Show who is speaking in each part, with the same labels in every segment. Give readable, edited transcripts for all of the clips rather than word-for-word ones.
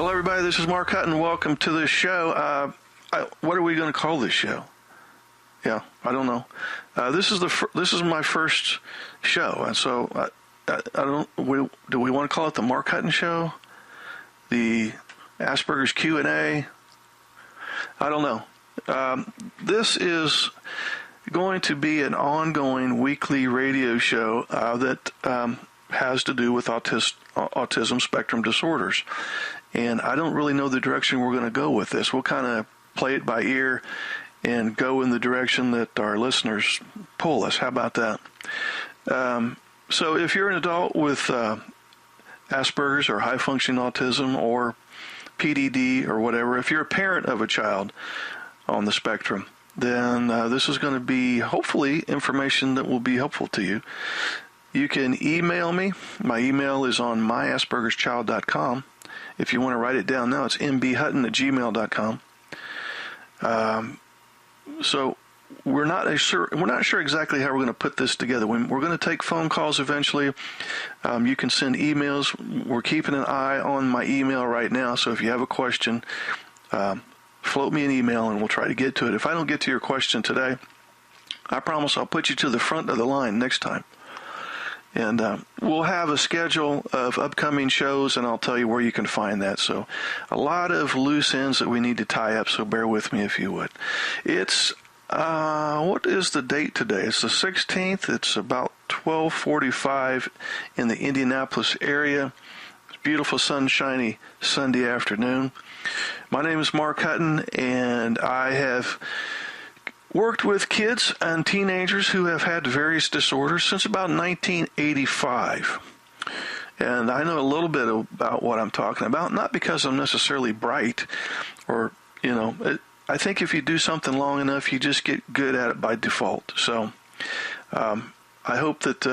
Speaker 1: Hello, everybody. This is Mark Hutten. Welcome to the show. What are we going to call this show? Yeah, I don't know. This is my first show, and so I don't. Do we want to call it the Mark Hutten Show? The Asperger's Q&A? I don't know. This is going to be an ongoing weekly radio show that has to do with autism spectrum disorders. And I don't really know the direction we're going to go with this. We'll kind of play it by ear and go in the direction that our listeners pull us. How about that? So if you're an adult with Asperger's or high-functioning autism or PDD or whatever, if you're a parent of a child on the spectrum, then this is going to be, hopefully, information that will be helpful to you. You can email me. My email is on myaspergerschild.com. If you want to write it down now, it's mbhutton@gmail.com. So we're not sure exactly how we're going to put this together. We're going to take phone calls eventually. You can send emails. We're keeping an eye on my email right now. So if you have a question, float me an email and we'll try to get to it. If I don't get to your question today, I promise I'll put you to the front of the line next time. And we'll have a schedule of upcoming shows, and I'll tell you where you can find that. So a lot of loose ends that we need to tie up, so bear with me if you would. It's, what is the date today? It's the 16th. It's about 12:45 in the Indianapolis area. It's beautiful, sunshiny Sunday afternoon. My name is Mark Hutten, and I have worked with kids and teenagers who have had various disorders since about 1985. And I know a little bit about what I'm talking about, not because I'm necessarily bright or, I think if you do something long enough, you just get good at it by default. So I hope that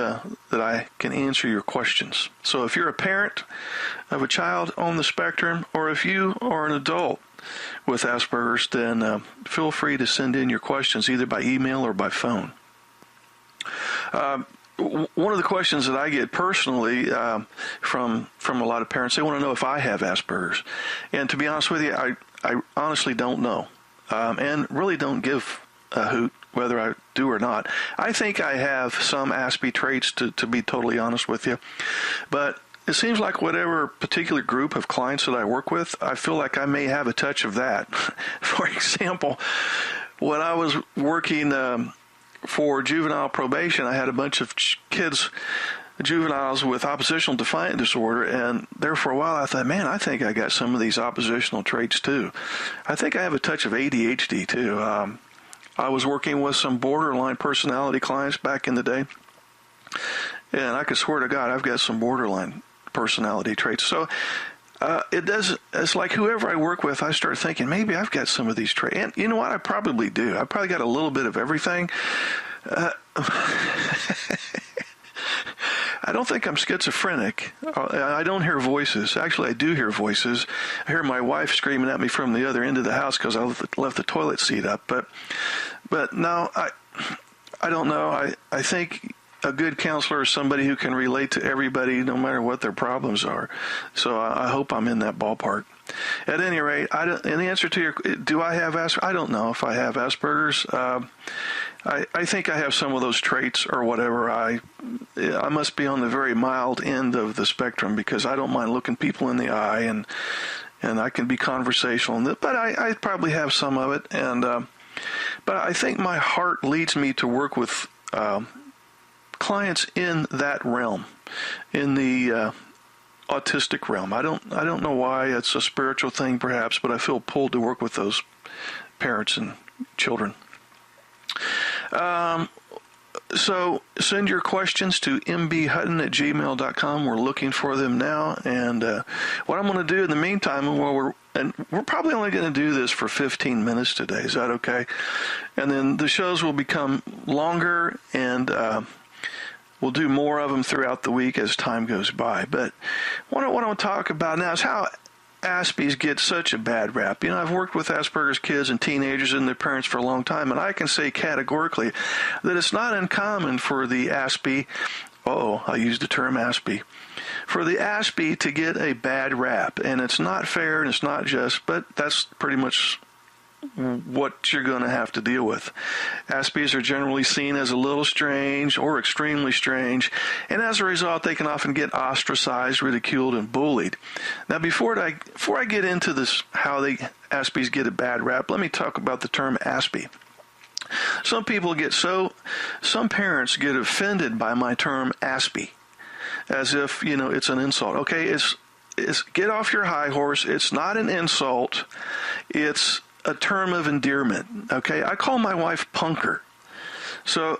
Speaker 1: I can answer your questions. So if you're a parent of a child on the spectrum, or if you are an adult with Asperger's, then feel free to send in your questions either by email or by phone. One of the questions that I get personally from a lot of parents, they want to know if I have Asperger's. And to be honest with you, I honestly don't know, and really don't give a hoot whether I do or not. I think I have some Aspie traits, to be totally honest with you. But it seems like whatever particular group of clients that I work with, I feel like I may have a touch of that. For example, when I was working for juvenile probation, I had a bunch of juveniles with oppositional defiant disorder, and there for a while I thought, man, I think I got some of these oppositional traits too. I think I have a touch of ADHD too. I was working with some borderline personality clients back in the day, and I could swear to God I've got some borderline personality traits. So it's like whoever I work with, I start thinking, maybe I've got some of these traits. And you know what? I probably do. I probably got a little bit of everything. I don't think I'm schizophrenic. I don't hear voices. Actually, I do hear voices. I hear my wife screaming at me from the other end of the house because I left the toilet seat up. But no, I don't know. I think a good counselor is somebody who can relate to everybody no matter what their problems are. So I hope I'm in that ballpark. At any rate, in the answer to your, do I have Asperger's? I don't know if I have Asperger's. I think I have some of those traits or whatever. I must be on the very mild end of the spectrum because I don't mind looking people in the eye and I can be conversational. But I probably have some of it. But I think my heart leads me to work with clients in that realm, in the autistic realm. I don't know why. It's a spiritual thing perhaps, but I feel pulled to work with those parents and children. So send your questions to mbhutton@gmail.com. We're looking for them now. And what I'm going to do in the meantime, we're probably only going to do this for 15 minutes today. Is that okay? And then the shows will become longer, and we'll do more of them throughout the week as time goes by. But what I want to talk about now is how Aspies get such a bad rap. I've worked with Asperger's kids and teenagers and their parents for a long time, and I can say categorically that it's not uncommon for the Aspie, I used the term Aspie, for the ASB to get a bad rap. And it's not fair and it's not just, but that's pretty much what you're going to have to deal with. ASBs are generally seen as a little strange or extremely strange, and as a result, they can often get ostracized, ridiculed, and bullied. Now, before I get into this, how the ASBs get a bad rap, let me talk about the term ASB. Some parents get offended by my term ASB, as if, it's an insult. Okay, it's get off your high horse. It's not an insult. It's a term of endearment. Okay, I call my wife Punker. So,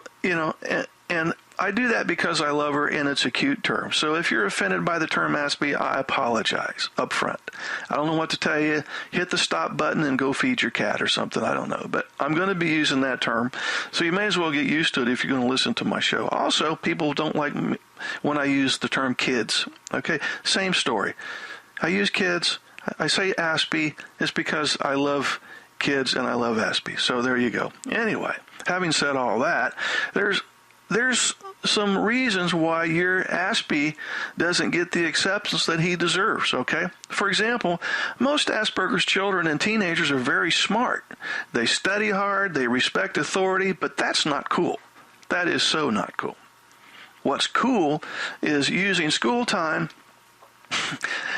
Speaker 1: and I do that because I love her and it's a cute term. So if you're offended by the term ASB, I apologize up front. I don't know what to tell you. Hit the stop button and go feed your cat or something. I don't know. But I'm going to be using that term. So you may as well get used to it if you're going to listen to my show. Also, people don't like me when I use the term kids. Okay, same story. I use kids. I say ASB. It's because I love kids and I love ASB. So there you go. Anyway, having said all that, there's some reasons why your ASB doesn't get the acceptance that he deserves, okay? For example, most Asperger's children and teenagers are very smart. They study hard, they respect authority, but that's not cool. That is so not cool. What's cool is using school time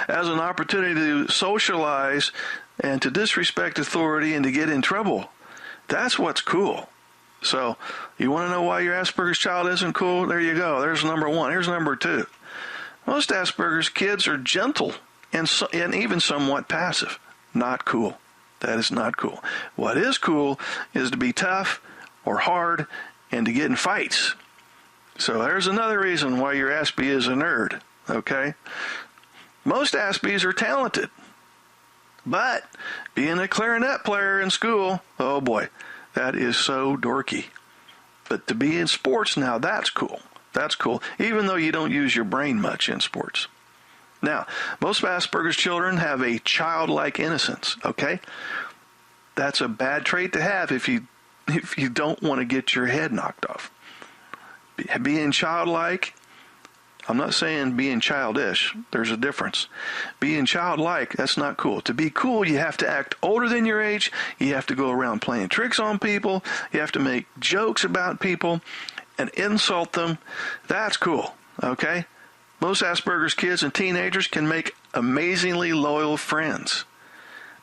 Speaker 1: as an opportunity to socialize and to disrespect authority and to get in trouble. That's what's cool. So, you want to know why your Asperger's child isn't cool? There you go. There's number one. Here's number two. Most Asperger's kids are gentle and even somewhat passive. Not cool. That is not cool. What is cool is to be tough or hard and to get in fights. So, there's another reason why your ASB is a nerd. Okay? Most ASBs are talented. But being a clarinet player in school, oh boy, that is so dorky. But to be in sports now, that's cool. That's cool, even though you don't use your brain much in sports. Now, most Asperger's children have a childlike innocence, okay? That's a bad trait to have if you don't want to get your head knocked off. Being childlike, I'm not saying being childish. There's a difference. Being childlike, that's not cool. To be cool, you have to act older than your age. You have to go around playing tricks on people. You have to make jokes about people and insult them. That's cool, okay? Most Asperger's kids and teenagers can make amazingly loyal friends.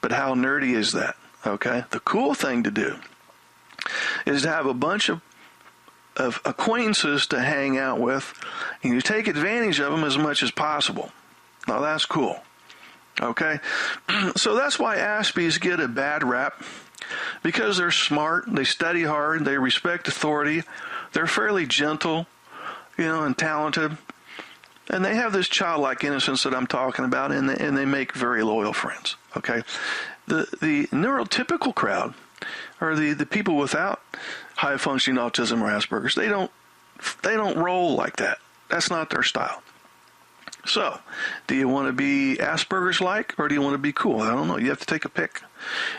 Speaker 1: But how nerdy is that, okay? The cool thing to do is to have a bunch of acquaintances to hang out with, and you take advantage of them as much as possible. Now that's cool. Okay? So that's why ASBs get a bad rap, because they're smart, they study hard, they respect authority, they're fairly gentle, and talented, and they have this childlike innocence that I'm talking about, and they make very loyal friends. Okay? The neurotypical crowd, or the people without high-functioning autism or Asperger's, they don't roll like that. That's not their style. So, do you want to be Asperger's-like, or do you want to be cool? I don't know. You have to take a pick.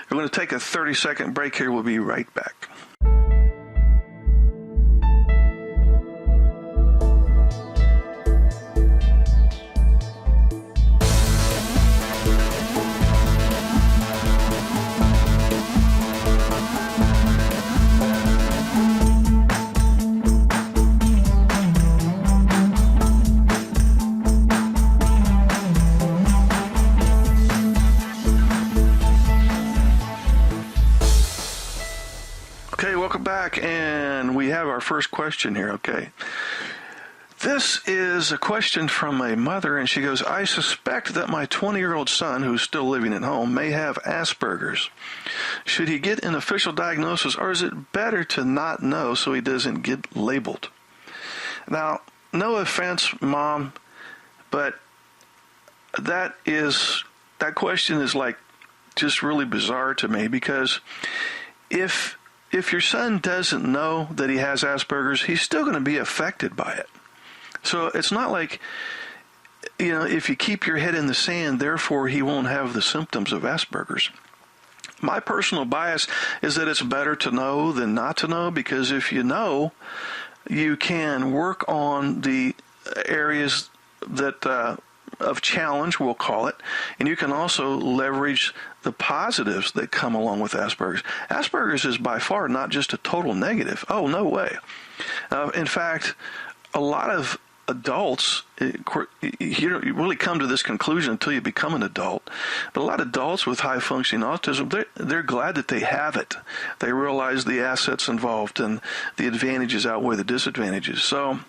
Speaker 1: We're going to take a 30-second break here. We'll be right back. Welcome back, and we have our first question here, okay? This is a question from a mother, and she goes, I suspect that my 20-year-old son, who's still living at home, may have Asperger's. Should he get an official diagnosis, or is it better to not know so he doesn't get labeled? Now, no offense, Mom, but that question is like just really bizarre to me, because if your son doesn't know that he has Asperger's, he's still going to be affected by it. So it's not like, if you keep your head in the sand, therefore he won't have the symptoms of Asperger's. My personal bias is that it's better to know than not to know, because if you know, you can work on the areas of challenge, we'll call it, and you can also leverage the positives that come along with Asperger's. Asperger's is by far not just a total negative. Oh, no way. In fact, a lot of adults, you don't really come to this conclusion until you become an adult, but a lot of adults with high-functioning autism, they're glad that they have it. They realize the assets involved and the advantages outweigh the disadvantages. So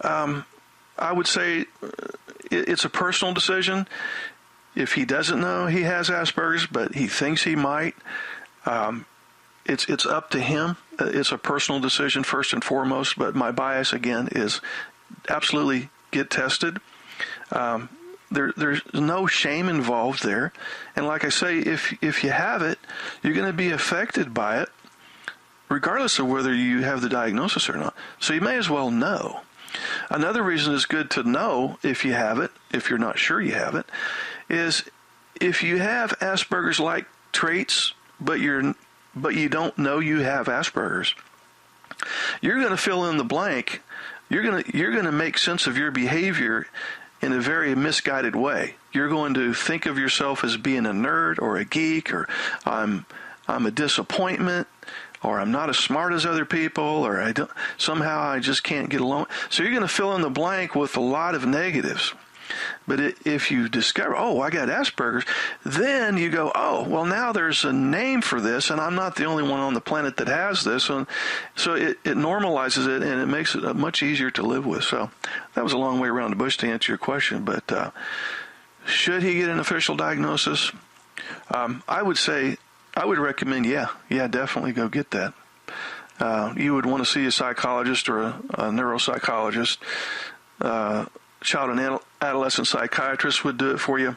Speaker 1: I would say it's a personal decision. If he doesn't know he has Asperger's, but he thinks he might, it's up to him. It's a personal decision first and foremost, but my bias, again, is absolutely get tested. There's no shame involved there. And like I say, if you have it, you're going to be affected by it, regardless of whether you have the diagnosis or not. So you may as well know. Another reason it's good to know if you have it, if you're not sure you have it, is if you have Asperger's-like traits, but you don't know you have Asperger's, you're going to fill in the blank. You're going to make sense of your behavior in a very misguided way. You're going to think of yourself as being a nerd or a geek, or I'm a disappointment, or I'm not as smart as other people, or somehow I just can't get along. So you're going to fill in the blank with a lot of negatives. But if you discover, oh, I got Asperger's, then you go, oh, well, now there's a name for this, and I'm not the only one on the planet that has this. And so it normalizes it, and it makes it much easier to live with. So that was a long way around the bush to answer your question. But should he get an official diagnosis? I would recommend, yeah, definitely go get that. You would want to see a psychologist or a neuropsychologist. Child and adolescent psychiatrist would do it for you.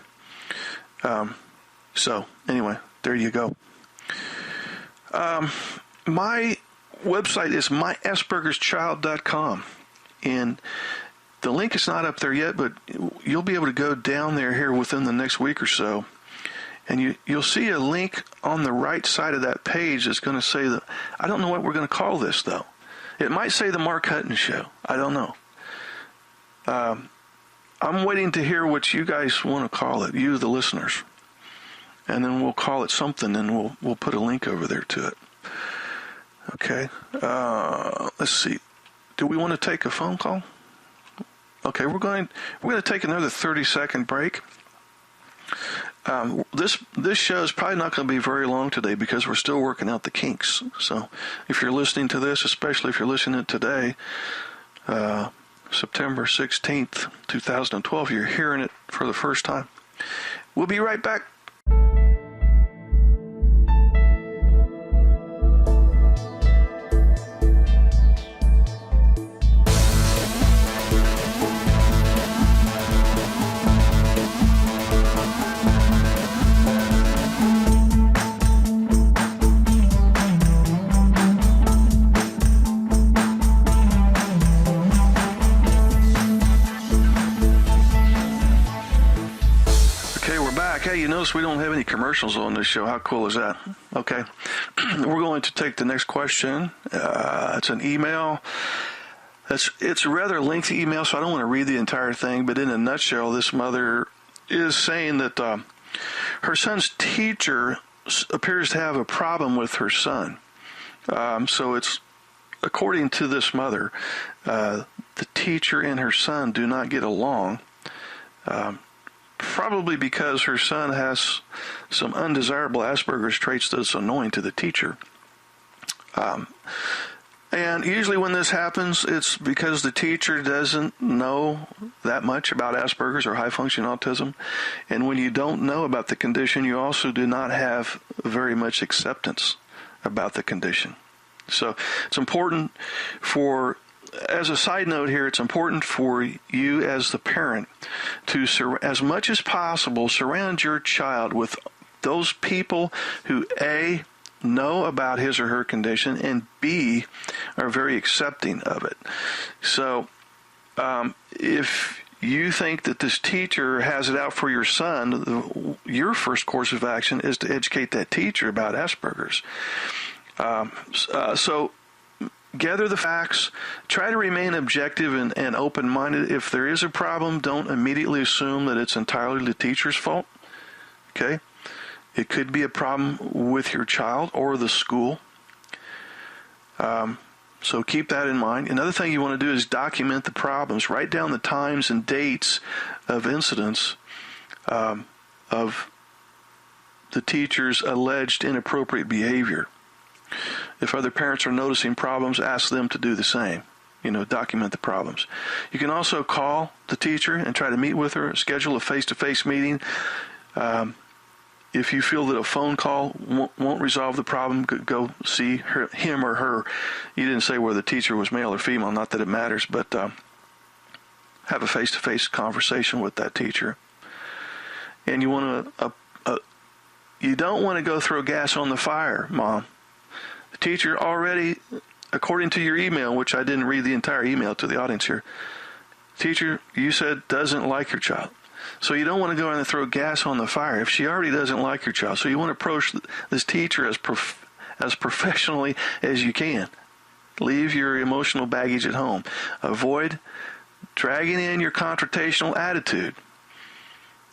Speaker 1: So anyway, there you go. My website is myaspergerschild.com, and the link is not up there yet, but you'll be able to go down there here within the next week or so, and you'll see a link on the right side of that page that's going to say that, I don't know what we're going to call this, though. It might say the Mark Hutten Show. I don't know. I'm waiting to hear what you guys want to call it, you, the listeners. And then we'll call it something, and we'll put a link over there to it. Okay. Let's see. Do we want to take a phone call? Okay, we're going to take another 30-second break. This show is probably not going to be very long today because we're still working out the kinks. So if you're listening to this, especially if you're listening today, September 16th, 2012, you're hearing it for the first time. We'll be right back. Okay, you notice we don't have any commercials on this show. How cool is that? Okay, we're going to take the next question. It's an email. It's a rather lengthy email, so I don't want to read the entire thing, but in a nutshell, this mother is saying that her son's teacher appears to have a problem with her son. So it's, according to this mother, the teacher and her son do not get along. Probably because her son has some undesirable Asperger's traits that's annoying to the teacher. And usually when this happens, it's because the teacher doesn't know that much about Asperger's or high-functioning autism. And when you don't know about the condition, you also do not have very much acceptance about the condition. So it's important as a side note here, it's important for you as the parent to, as much as possible, surround your child with those people who, A, know about his or her condition, and B, are very accepting of it. So if you think that this teacher has it out for your son, your first course of action is to educate that teacher about Asperger's. So gather the facts, try to remain objective and open-minded. If there is a problem, don't immediately assume that it's entirely the teacher's fault. Okay? It could be a problem with your child or the school. So keep that in mind. Another thing you want to do is document the problems. Write down the times and dates of incidents of the teacher's alleged inappropriate behavior. If other parents are noticing problems, ask them to do the same. Document the problems. You can also call the teacher and try to meet with her, schedule a face-to-face meeting. If you feel that a phone call won't resolve the problem, go see him or her. You didn't say whether the teacher was male or female, not that it matters, but have a face-to-face conversation with that teacher. And you don't want to go throw gas on the fire, Mom. The teacher already, according to your email, which I didn't read the entire email to the audience here, teacher, you said doesn't like your child. So you don't want to go in and throw gas on the fire if she already doesn't like your child. So you want to approach this teacher as professionally as you can. Leave your emotional baggage at home. Avoid dragging in your confrontational attitude.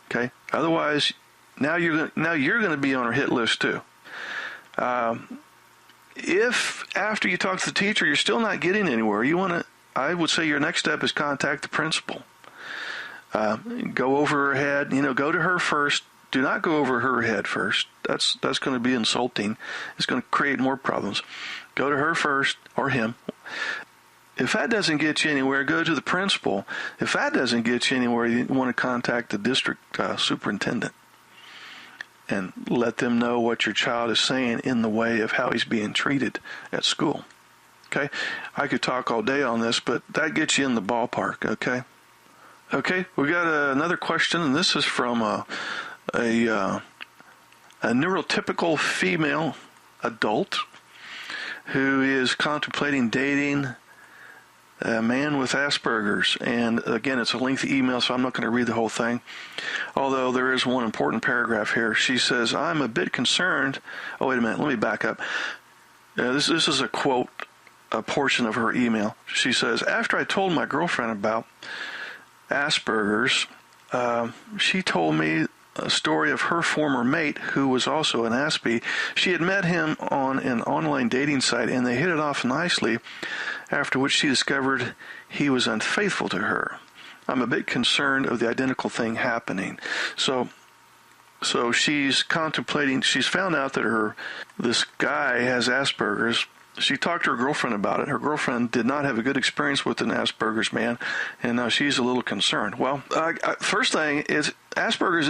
Speaker 1: Okay? Otherwise, now you're going to be on her hit list too. If after you talk to the teacher you're still not getting anywhere, I would say your next step is contact the principal. Go over her head. Go to her first. Do not go over her head first. That's going to be insulting. It's going to create more problems. Go to her first, or him. If that doesn't get you anywhere, go to the principal. If that doesn't get you anywhere, you want to contact the district superintendent and let them know what your child is saying in the way of how he's being treated at school. Okay? I could talk all day on this, but that gets you in the ballpark, okay? Okay, we got another question, and this is from a neurotypical female adult who is contemplating dating a man with Asperger's. And again, it's a lengthy email, so I'm not going to read the whole thing, although there is one important paragraph here. She says, I'm a bit concerned. Oh, wait a minute, let me back up. This is a quote, a portion of her email. She says, after I told my girlfriend about Asperger's, she told me a story of her former mate who was also an Aspie. She had met him on an online dating site and they hit it off nicely, after which she discovered he was unfaithful to her. I'm a bit concerned of the identical thing happening. So she's contemplating, she's found out that this guy has Asperger's. She talked to her girlfriend about it. Her girlfriend did not have a good experience with an Asperger's man, and now she's a little concerned. Well, first thing is Asperger's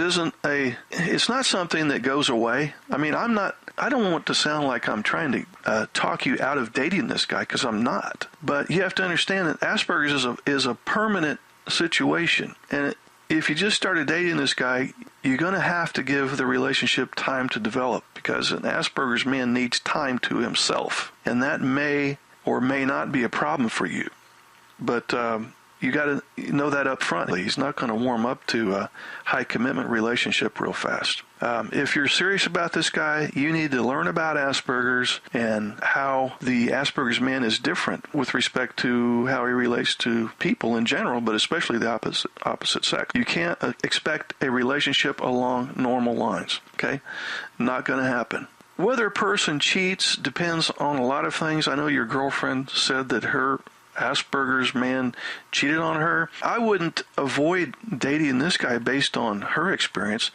Speaker 1: it's not something that goes away. I mean, I don't want to sound like I'm trying to talk you out of dating this guy, because I'm not. But you have to understand that Asperger's is a permanent situation, and if you just started dating this guy, you're going to have to give the relationship time to develop, because an Asperger's man needs time to himself, and that may or may not be a problem for you. But you got to know that up front. He's not going to warm up to a high commitment relationship real fast. If you're serious about this guy, you need to learn about Asperger's and how the Asperger's man is different with respect to how he relates to people in general, but especially the opposite sex. You can't expect a relationship along normal lines, okay? Not going to happen. Whether a person cheats depends on a lot of things. I know your girlfriend said that her Asperger's man cheated on her. I wouldn't avoid dating this guy based on her experience.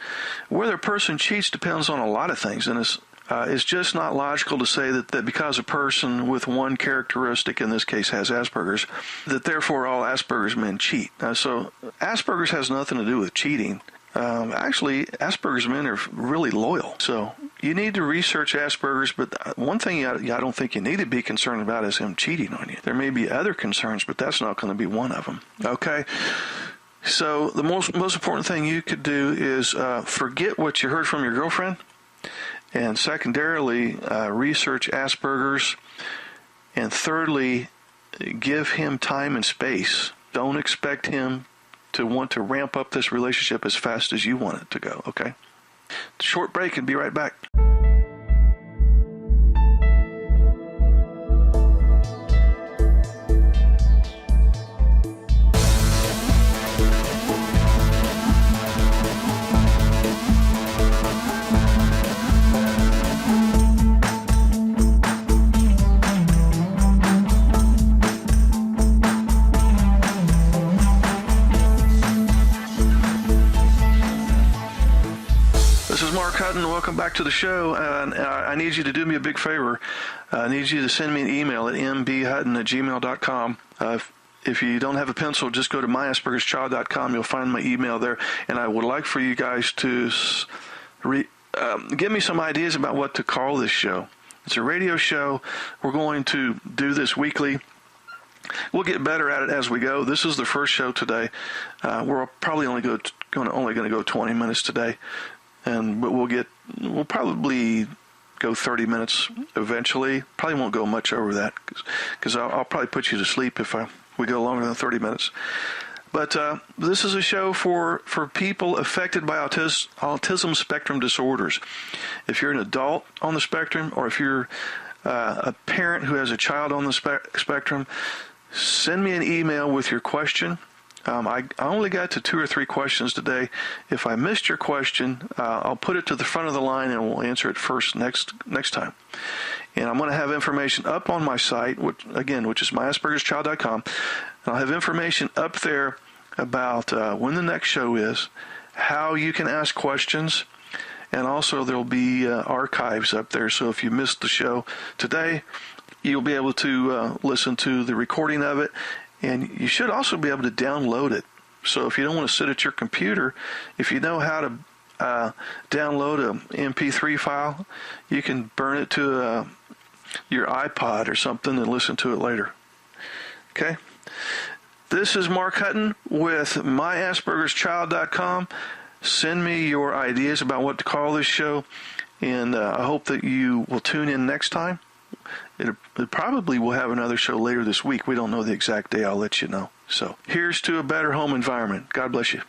Speaker 1: Whether a person cheats depends on a lot of things, and it's just not logical to say that because a person with one characteristic, in this case has Asperger's, that therefore all Asperger's men cheat. So Asperger's has nothing to do with cheating. Actually, Asperger's men are really loyal. So you need to research Asperger's, but one thing I don't think you need to be concerned about is him cheating on you. There may be other concerns, but that's not going to be one of them. Okay? So the most important thing you could do is forget what you heard from your girlfriend, and secondarily, research Asperger's, and thirdly, give him time and space. Don't expect him to want to ramp up this relationship as fast as you want it to go, okay? Short break and be right back. welcome back to the show. I need you to do me a big favor. I need you to send me an email at mbhutton@gmail.com. If you don't have a pencil, just go to myaspergerschild.com. You'll find my email there. And I would like for you guys to give me some ideas about what to call this show. It's a radio show. We're going to do this weekly. We'll get better at it as we go. This is the first show today. We're probably only going to go 20 minutes today, but we'll probably go 30 minutes eventually. Probably won't go much over that because I'll probably put you to sleep if we go longer than 30 minutes. But this is a show for people affected by autism spectrum disorders. If you're an adult on the spectrum, or if you're a parent who has a child on the spectrum, send me an email with your question. I only got to 2 or 3 questions today. If I missed your question, I'll put it to the front of the line and we'll answer it first next time. And I'm going to have information up on my site, which is myaspergerschild.com. I'll have information up there about when the next show is, how you can ask questions, and also there'll be archives up there. So if you missed the show today, you'll be able to listen to the recording of it, and you should also be able to download it. So if you don't want to sit at your computer, if you know how to download an MP3 file, you can burn it to your iPod or something and listen to it later. Okay? This is Mark Hutten with myaspergerschild.com. Send me your ideas about what to call this show, and I hope that you will tune in next time. It probably will have another show later this week. We don't know the exact day. I'll let you know. So here's to a better home environment. God bless you.